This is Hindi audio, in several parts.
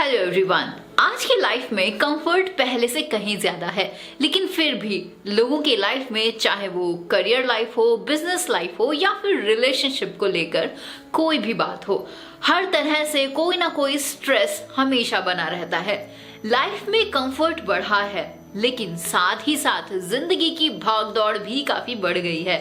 Hello everyone. आज की लाइफ में कंफर्ट पहले से कहीं ज्यादा है, लेकिन फिर भी लोगों की लाइफ में, चाहे वो करियर लाइफ हो, बिजनेस लाइफ हो या फिर रिलेशनशिप को लेकर कोई भी बात हो, हर तरह से कोई ना कोई स्ट्रेस हमेशा बना रहता है। लाइफ में कंफर्ट बढ़ा है, लेकिन साथ ही साथ जिंदगी की भाग दौड़ भी काफी बढ़ गई है।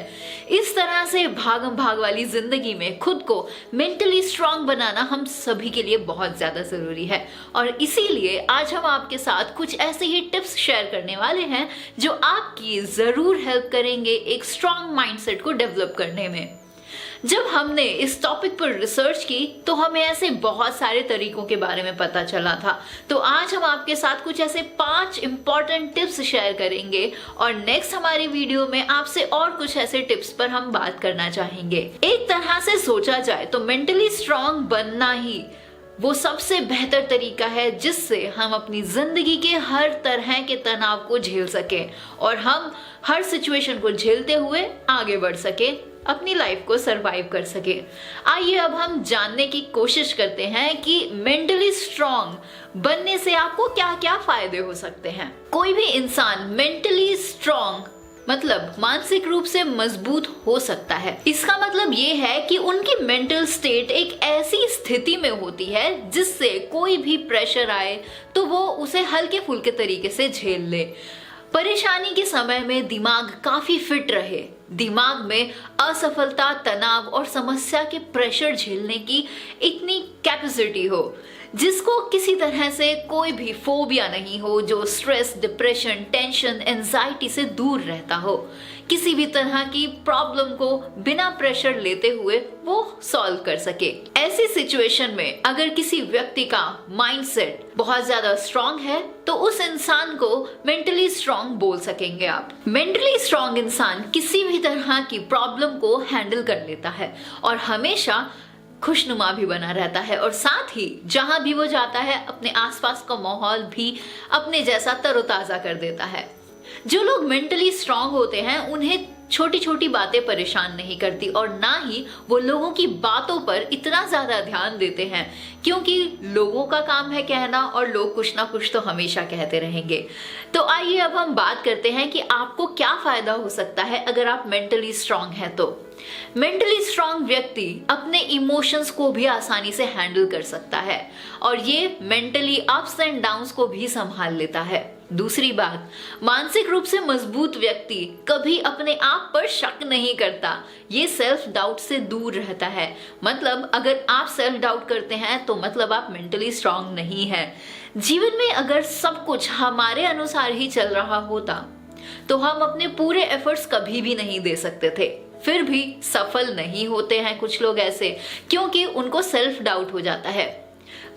इस तरह से भागम भाग वाली जिंदगी में खुद को मेंटली स्ट्रांग बनाना हम सभी के लिए बहुत ज्यादा जरूरी है, और इसीलिए आज हम आपके साथ कुछ ऐसे ही टिप्स शेयर करने वाले हैं जो आपकी जरूर हेल्प करेंगे एक स्ट्रांग माइंडसेट को डेवलप करने में। जब हमने इस टॉपिक पर रिसर्च की तो हमें ऐसे बहुत सारे तरीकों के बारे में पता चला था। तो आज हम आपके साथ कुछ ऐसे 5 इंपॉर्टेंट टिप्स शेयर करेंगे, और नेक्स्ट हमारी वीडियो में आपसे और कुछ ऐसे टिप्स पर हम बात करना चाहेंगे। एक तरह से सोचा जाए तो मेंटली स्ट्रांग बनना ही वो सबसे बेहतर तरीका है जिससे हम अपनी जिंदगी के हर तरह के तनाव को झेल सकें और हम हर सिचुएशन को झेलते हुए आगे बढ़ सके, अपनी लाइफ को सरवाइव कर सके। आइए अब हम जानने की कोशिश करते हैं कि मेंटली स्ट्रांग बनने से आपको क्या क्या फायदे हो सकते हैं। कोई भी इंसान मेंटली स्ट्रांग मतलब मानसिक रूप से मजबूत हो सकता है। इसका मतलब ये है कि उनकी मेंटल स्टेट एक ऐसी स्थिति में होती है जिससे कोई भी प्रेशर आए तो वो उसे हल्के फुल्के तरीके से झेल ले। परेशानी के समय में दिमाग काफी फिट रहे, दिमाग में असफलता, तनाव और समस्या के प्रेशर झेलने की इतनी कैपेसिटी हो जिसको किसी तरह से कोई भी फोबिया नहीं हो, जो स्ट्रेस, डिप्रेशन, टेंशन, एंजाइटी से दूर रहता हो, किसी भी तरह की प्रॉब्लम को बिना प्रेशर लेते हुए वो सॉल्व कर सके। ऐसी सिचुएशन में अगर किसी व्यक्ति का माइंडसेट बहुत ज्यादा स्ट्रांग है तो उस इंसान को मेंटली स्ट्रांग बोल सकेंगे आप। मेंटली स्ट्रांग इंसान किसी भी तरह की प्रॉब्लम को हैंडल कर लेता है और हमेशा खुशनुमा भी बना रहता है, और साथ ही जहां भी वो जाता है अपने आसपास का माहौल भी अपने जैसा तरोताजा कर देता है। जो लोग मेंटली स्ट्रांग होते हैं उन्हें छोटी छोटी बातें परेशान नहीं करती, और ना ही वो लोगों की बातों पर इतना ज्यादा ध्यान देते हैं, क्योंकि लोगों का काम है कहना और लोग कुछ ना कुछ तो हमेशा कहते रहेंगे। तो आइए अब हम बात करते हैं कि आपको क्या फायदा हो सकता है अगर आप मेंटली स्ट्रांग हैं। तो मेंटली स्ट्रांग व्यक्ति अपने इमोशंस को भी आसानी से हैंडल कर सकता है और ये मेंटली अप्स एंड डाउन्स को भी संभाल लेता है। दूसरी बात, मानसिक रूप से मजबूत व्यक्ति कभी अपने आप पर शक नहीं करता, ये सेल्फ डाउट से दूर रहता है। मतलब अगर आप सेल्फ डाउट करते हैं तो मतलब आप मेंटली स्ट्रांग नहीं है। जीवन में अगर सब कुछ हमारे अनुसार ही चल रहा होता तो हम अपने पूरे एफर्ट्स कभी भी नहीं दे सकते थे, फिर भी सफल नहीं होते हैं कुछ लोग ऐसे, क्योंकि उनको सेल्फ डाउट हो जाता है।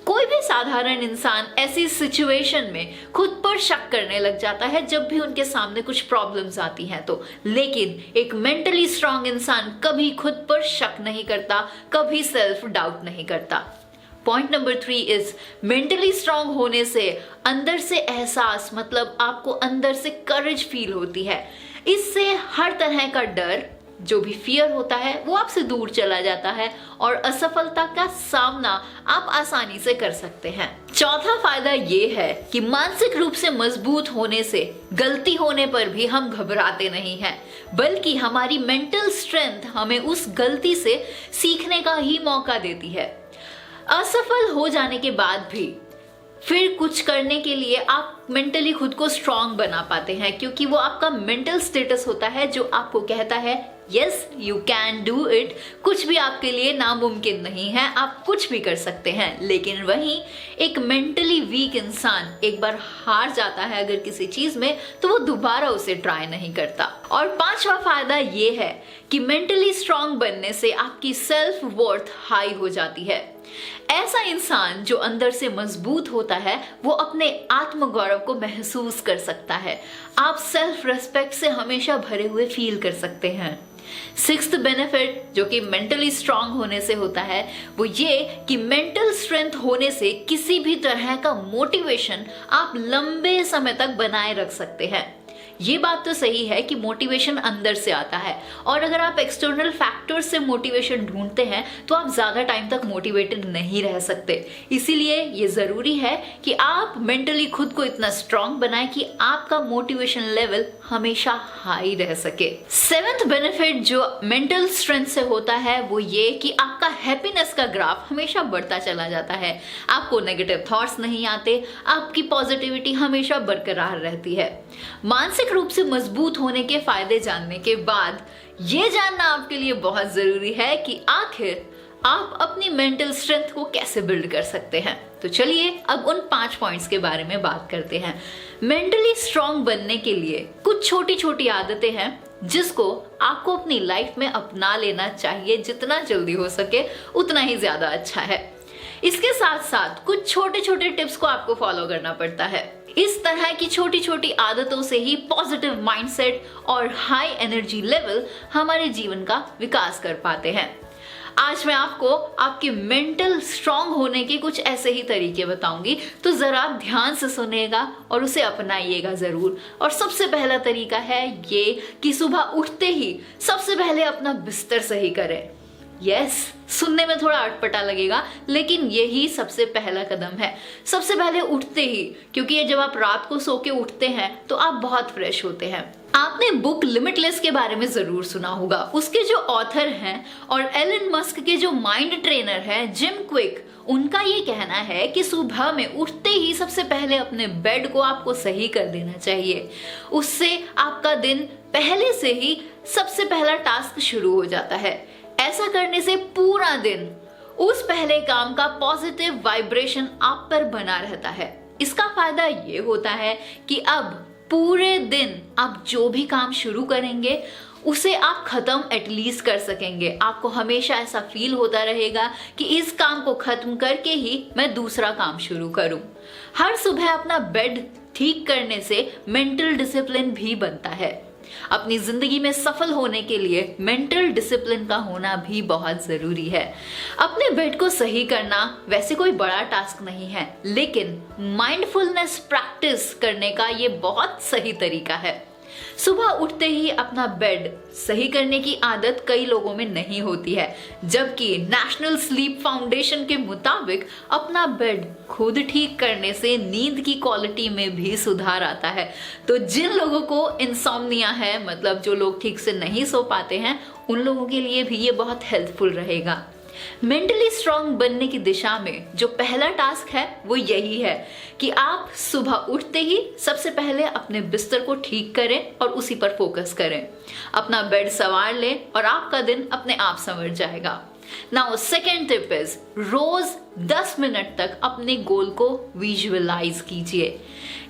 कोई भी साधारण इंसान ऐसी सिचुएशन में खुद पर शक करने लग जाता है जब भी उनके सामने कुछ प्रॉब्लम्स आती हैं तो, लेकिन एक मेंटली स्ट्रांग इंसान कभी खुद पर शक नहीं करता, कभी सेल्फ डाउट नहीं करता। Point number 3 is mentally strong होने से अंदर से एहसास, मतलब आपको अंदर से करेज फील होती है। इससे हर तरह का डर, जो भी फियर होता है, वो आपसे दूर चला जाता है और असफलता का सामना आप आसानी से कर सकते हैं। चौथा फायदा ये है कि मानसिक रूप से मजबूत होने से गलती होने पर भी हम घबराते नहीं हैं, बल्कि हमारी मेंटल स्ट्रेंथ हमें उस गलती से सीखने का ही मौका देती है। असफल हो जाने के बाद भी फिर कुछ करने के लिए आप मेंटली खुद को स्ट्रांग बना पाते हैं, क्योंकि वो आपका मेंटल स्टेटस होता है जो आपको कहता है yes you can do it. कुछ भी आपके लिए नामुमकिन नहीं है, आप कुछ भी कर सकते हैं। लेकिन वहीं एक मेंटली वीक इंसान एक बार हार जाता है अगर किसी चीज में तो वो दोबारा उसे ट्राई नहीं करता। और पांचवा फायदा ये है कि मेंटली स्ट्रांग बनने से आपकी सेल्फ वर्थ हाई हो जाती है। ऐसा इंसान जो अंदर से मजबूत होता है वो अपने आत्मगौरव को महसूस कर सकता है। आप सेल्फ रेस्पेक्ट से हमेशा भरे हुए फील कर सकते हैं। सिक्स्थ बेनिफिट जो कि मेंटली स्ट्रांग होने से होता है वो ये कि मेंटल स्ट्रेंथ होने से किसी भी तरह का मोटिवेशन आप लंबे समय तक बनाए रख सकते हैं। ये बात तो सही है कि मोटिवेशन अंदर से आता है, और अगर आप एक्सटर्नल फैक्टर्स से मोटिवेशन ढूंढते हैं तो आप ज्यादा टाइम तक मोटिवेटेड नहीं रह सकते। इसीलिए ये जरूरी है कि आप मेंटली खुद को इतना स्ट्रांग बनाएं कि आपका मोटिवेशन लेवल हमेशा हाई रह सके। 7th बेनिफिट जो मेंटल स्ट्रेंथ से होता है वो ये कि आपका हैप्पीनेस का ग्राफ हमेशा बढ़ता चला जाता है। आपको नेगेटिव थॉट्स नहीं आते, आपकी पॉजिटिविटी हमेशा बरकरार रहती है। मानसिक रूप से मजबूत होने के फायदे जानने के बाद ये जानना आपके लिए बहुत जरूरी है कि आखिर आप अपनी मेंटल स्ट्रेंथ को कैसे बिल्ड कर सकते हैं। तो चलिए अब उन 5 पॉइंट्स के बारे में बात करते हैं। मेंटली स्ट्रांग बनने के लिए कुछ छोटी छोटी आदतें हैं जिसको आपको अपनी लाइफ में अपना लेना चाहिए। जितना जल्दी हो सके उतना ही ज्यादा अच्छा है। इसके साथ साथ कुछ छोटे छोटे टिप्स को आपको फॉलो करना पड़ता है। इस तरह की छोटी छोटी आदतों से ही पॉजिटिव माइंडसेट और हाई एनर्जी लेवल हमारे जीवन का विकास कर पाते हैं। आज मैं आपको आपके मेंटल स्ट्रांग होने के कुछ ऐसे ही तरीके बताऊंगी, तो जरा ध्यान से सुनिएगा और उसे अपनाइएगा जरूर। और सबसे पहला तरीका है ये कि सुबह उठते ही सबसे पहले अपना बिस्तर सही करें। यस, सुनने में थोड़ा अटपटा लगेगा लेकिन यही सबसे पहला कदम है। सबसे पहले उठते ही, क्योंकि ये जब आप रात को सो के उठते हैं तो आप बहुत फ्रेश होते हैं। आपने बुक लिमिटलेस के बारे में जरूर सुना होगा। उसके जो ऑथर हैं और एलन मस्क के जो माइंड ट्रेनर हैं जिम क्विक, उनका ये कहना है कि सुबह में उठते ही सबसे पहले अपने बेड को आपको सही कर देना चाहिए। उससे आपका दिन पहले से ही सबसे पहला टास्क शुरू हो जाता है। ऐसा करने से पूरा दिन उस पहले काम का पॉजिटिव वाइब्रेशन आप पर बना रहता है। इसका फायदा ये होता है कि अब पूरे दिन आप जो भी काम शुरू करेंगे उसे आप खत्म एटलीस्ट कर सकेंगे। आपको हमेशा ऐसा फील होता रहेगा कि इस काम को खत्म करके ही मैं दूसरा काम शुरू करूं। हर सुबह अपना बेड ठीक करने से मेंटल डिसिप्लिन भी बनता है। अपनी जिंदगी में सफल होने के लिए मेंटल डिसिप्लिन का होना भी बहुत जरूरी है। अपने बेड को सही करना वैसे कोई बड़ा टास्क नहीं है, लेकिन माइंडफुलनेस प्रैक्टिस करने का ये बहुत सही तरीका है। सुबह उठते ही अपना बेड सही करने की आदत कई लोगों में नहीं होती है, जबकि नेशनल स्लीप फाउंडेशन के मुताबिक अपना बेड खुद ठीक करने से नींद की क्वालिटी में भी सुधार आता है। तो जिन लोगों को इंसोम्निया है, मतलब जो लोग ठीक से नहीं सो पाते हैं, उन लोगों के लिए भी ये बहुत हेल्पफुल रहेगा। मेंटली स्ट्रांग बनने की दिशा में जो पहला टास्क है वो यही है कि आप सुबह उठते ही सबसे पहले अपने बिस्तर को ठीक करें और उसी पर फोकस करें। अपना बेड संवार लें और आपका दिन अपने आप संवर जाएगा। नाउ सेकेंड टिप इज, रोज 10 मिनट तक अपने गोल को विजुअलाइज कीजिए।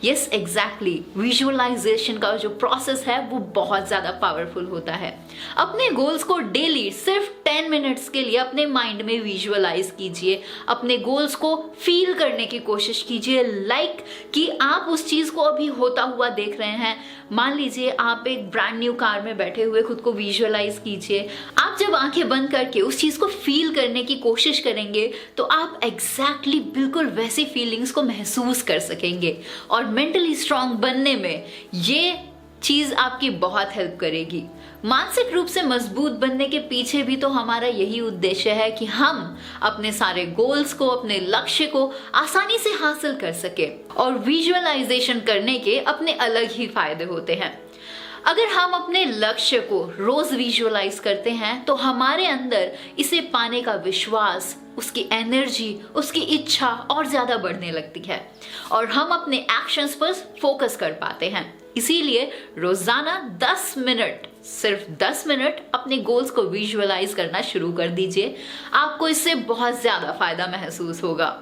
यस, एग्जैक्टली, विजुअलाइजेशन का जो प्रोसेस है वो बहुत ज्यादा पावरफुल होता है। अपने गोल्स को डेली सिर्फ 10 मिनट्स के लिए अपने माइंड में विजुअलाइज कीजिए। अपने गोल्स को फील करने की कोशिश कीजिए, लाइक कि आप उस चीज को अभी होता हुआ देख रहे हैं। मान लीजिए आप एक ब्रांड न्यू कार में बैठे हुए खुद को विजुअलाइज कीजिए। आप जब आंखें बंद करके उस चीज को फील करने की कोशिश करेंगे तो आप एग्जैक्टली बिल्कुल वैसी फीलिंग्स को महसूस कर सकेंगे। और मेंटली स्ट्रांग बनने में ये चीज आपकी बहुत हेल्प करेगी। मानसिक रूप से मजबूत बनने के पीछे भी तो हमारा यही उद्देश्य है कि हम अपने सारे गोल्स को, अपने लक्ष्य को आसानी से हासिल कर सके। और विजुअलाइजेशन करने के अपने अलग ही फायदे होते हैं। अगर हम अपने लक्ष्य को रोज विजुअलाइज करते हैं तो हमारे अंदर इसे पाने का विश्वास, उसकी एनर्जी, उसकी इच्छा और ज्यादा बढ़ने लगती है और हम अपने एक्शंस पर फोकस कर पाते हैं। इसीलिए रोजाना 10 मिनट, सिर्फ 10 मिनट अपने गोल्स को विजुअलाइज करना शुरू कर दीजिए। आपको इससे बहुत ज्यादा फायदा महसूस होगा।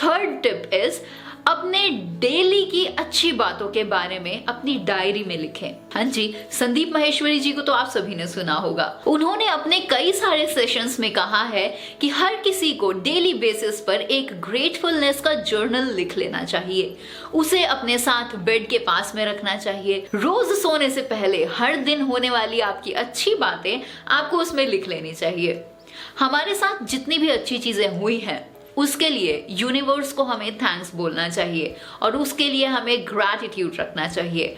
थर्ड टिप इज, अपने डेली की अच्छी बातों के बारे में अपनी डायरी में लिखें। हाँ जी, संदीप माहेश्वरी जी को तो आप सभी ने सुना होगा। उन्होंने अपने कई सारे सेशंस में कहा है कि हर किसी को डेली बेसिस पर एक ग्रेटफुलनेस का जर्नल लिख लेना चाहिए। उसे अपने साथ बेड के पास में रखना चाहिए। रोज सोने से पहले हर दिन होने वाली आपकी अच्छी बातें आपको उसमें लिख लेनी चाहिए। हमारे साथ जितनी भी अच्छी चीजें हुई हैं उसके लिए यूनिवर्स को हमें थैंक्स बोलना चाहिए और उसके लिए हमें ग्रैटिट्यूड रखना चाहिए।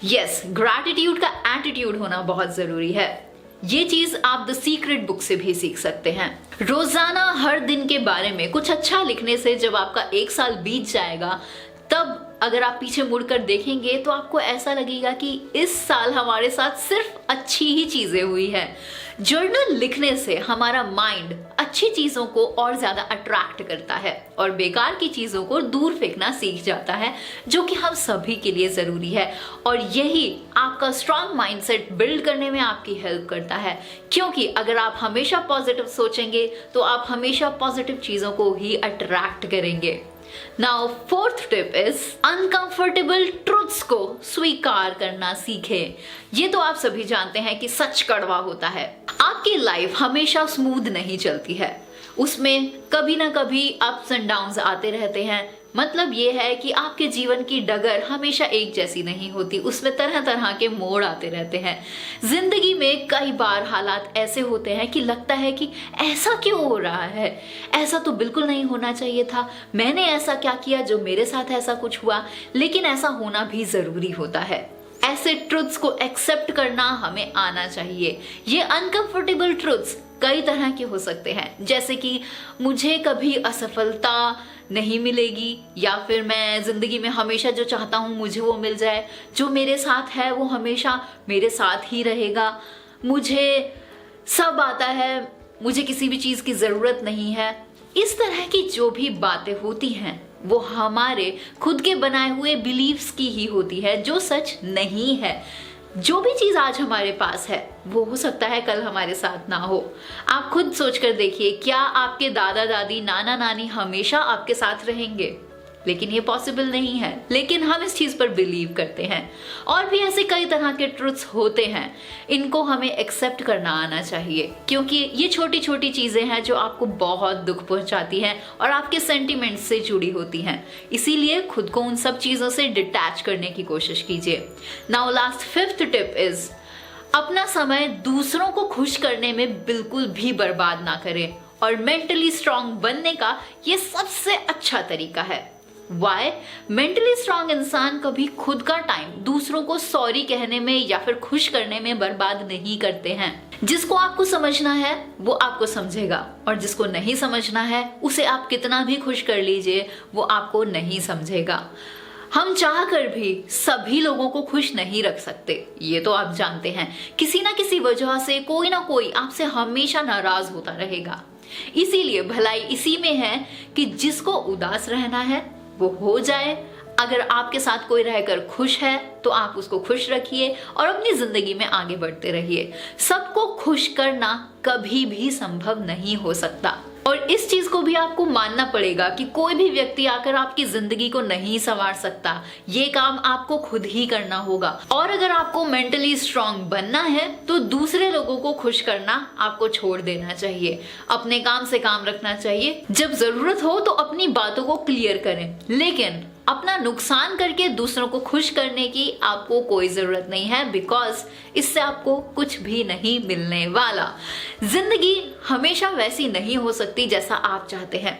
यस, ग्रैटिट्यूड का एटीट्यूड होना बहुत जरूरी है। ये चीज आप द सीक्रेट बुक से भी सीख सकते हैं। रोजाना हर दिन के बारे में कुछ अच्छा लिखने से जब आपका 1 साल बीत जाएगा, तब अगर आप पीछे मुड़कर देखेंगे तो आपको ऐसा लगेगा कि इस साल हमारे साथ सिर्फ अच्छी ही चीजें हुई है। जर्नल लिखने से हमारा माइंड अच्छी चीजों को और ज्यादा अट्रैक्ट करता है और बेकार की चीजों को दूर फेंकना सीख जाता है, जो कि हम सभी के लिए जरूरी है। और यही आपका स्ट्रॉन्ग माइंडसेट बिल्ड करने में आपकी हेल्प करता है, क्योंकि अगर आप हमेशा पॉजिटिव सोचेंगे तो आप हमेशा पॉजिटिव चीजों को ही अट्रैक्ट करेंगे। Now fourth tip is uncomfortable truths को स्वीकार करना सीखें। ये तो आप सभी जानते हैं कि सच कड़वा होता है। आपकी लाइफ हमेशा स्मूथ नहीं चलती है, उसमें कभी ना कभी अप्स एंड डाउन्स आते रहते हैं। मतलब ये है कि आपके जीवन की डगर हमेशा एक जैसी नहीं होती, उसमें तरह तरह के मोड़ आते रहते हैं। जिंदगी में कई बार हालात ऐसे होते हैं कि लगता है कि ऐसा क्यों हो रहा है, ऐसा तो बिल्कुल नहीं होना चाहिए था, मैंने ऐसा क्या किया जो मेरे साथ ऐसा कुछ हुआ। लेकिन ऐसा होना भी जरूरी होता है। ऐसे ट्रुथ्स को एक्सेप्ट करना हमें आना चाहिए। ये अनकंफर्टेबल ट्रुथ्स कई तरह के हो सकते हैं, जैसे कि मुझे कभी असफलता नहीं मिलेगी, या फिर मैं जिंदगी में हमेशा जो चाहता हूँ मुझे वो मिल जाए, जो मेरे साथ है वो हमेशा मेरे साथ ही रहेगा, मुझे सब आता है, मुझे किसी भी चीज की जरूरत नहीं है। इस तरह की जो भी बातें होती हैं वो हमारे खुद के बनाए हुए बिलीव्स की ही होती है, जो सच नहीं है। जो भी चीज आज हमारे पास है वो हो सकता है कल हमारे साथ ना हो। आप खुद सोचकर देखिए, क्या आपके दादा दादी नाना नानी हमेशा आपके साथ रहेंगे? लेकिन ये पॉसिबल नहीं है, लेकिन हम इस चीज पर बिलीव करते हैं। और भी ऐसे कई तरह के ट्रुथ्स होते हैं, इनको हमें एक्सेप्ट करना आना चाहिए, क्योंकि ये छोटी छोटी चीजें हैं जो आपको बहुत दुख पहुंचाती हैं और आपके सेंटिमेंट्स से जुड़ी होती हैं। इसीलिए खुद को उन सब चीजों से डिटैच करने की कोशिश कीजिए। Now last fifth tip is अपना समय दूसरों को खुश करने में बिल्कुल भी बर्बाद ना करें, और मेंटली स्ट्रांग बनने का ये सबसे अच्छा तरीका है। वाई? मेंटली स्ट्रांग इंसान कभी खुद का टाइम दूसरों को सॉरी कहने में या फिर खुश करने में बर्बाद नहीं करते हैं। जिसको आपको समझना है वो आपको समझेगा, और जिसको नहीं समझना है उसे आप कितना भी खुश कर लीजिए वो आपको नहीं समझेगा। हम चाह कर भी सभी लोगों को खुश नहीं रख सकते, ये तो आप जानते हैं। किसी ना किसी वजह से कोई ना कोई आपसे हमेशा नाराज होता रहेगा। इसीलिए भलाई इसी में है कि जिसको उदास रहना है वो हो जाए। अगर आपके साथ कोई रहकर खुश है तो आप उसको खुश रखिए और अपनी जिंदगी में आगे बढ़ते रहिए। सबको खुश करना कभी भी संभव नहीं हो सकता, और इस चीज को भी आपको मानना पड़ेगा कि कोई भी व्यक्ति आकर आपकी जिंदगी को नहीं संवार सकता। ये काम आपको खुद ही करना होगा। और अगर आपको मेंटली स्ट्रांग बनना है तो दूसरे लोगों को खुश करना आपको छोड़ देना चाहिए। अपने काम से काम रखना चाहिए। जब जरूरत हो तो अपनी बातों को क्लियर करें, लेकिन अपना नुकसान करके दूसरों को खुश करने की आपको कोई जरूरत नहीं है, बिकॉज इससे आपको कुछ भी नहीं मिलने वाला। जिंदगी हमेशा वैसी नहीं हो सकती जैसा आप चाहते हैं।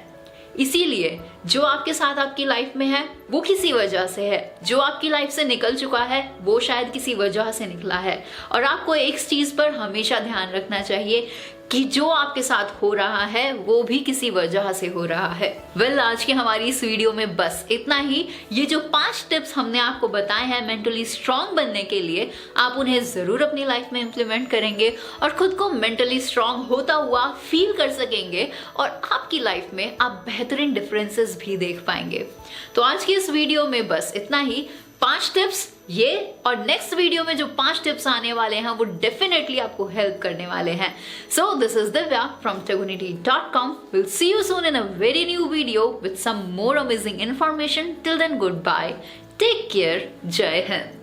इसीलिए जो आपके साथ आपकी लाइफ में है वो किसी वजह से है, जो आपकी लाइफ से निकल चुका है वो शायद किसी वजह से निकला है। और आपको एक चीज पर हमेशा ध्यान रखना चाहिए कि जो आपके साथ हो रहा है वो भी किसी वजह से हो रहा है। वेल, आज की हमारी इस वीडियो में बस इतना ही। ये जो 5 टिप्स हमने आपको बताए हैं मेंटली स्ट्रांग बनने के लिए, आप उन्हें जरूर अपनी लाइफ में इम्प्लीमेंट करेंगे और खुद को मेंटली स्ट्रांग होता हुआ फील कर सकेंगे, और आपकी लाइफ में आप बेहतरीन डिफरेंसेस भी देख पाएंगे। तो आज की इस वीडियो में बस इतना ही। 5 टिप्स ये, और नेक्स्ट वीडियो में जो 5 टिप्स आने वाले हैं वो डेफिनेटली आपको हेल्प करने वाले हैं। So this is Divya from tegunity.com. We'll see you soon in a very new video with some more amazing information. Till then, goodbye. Take care. Jai Hind.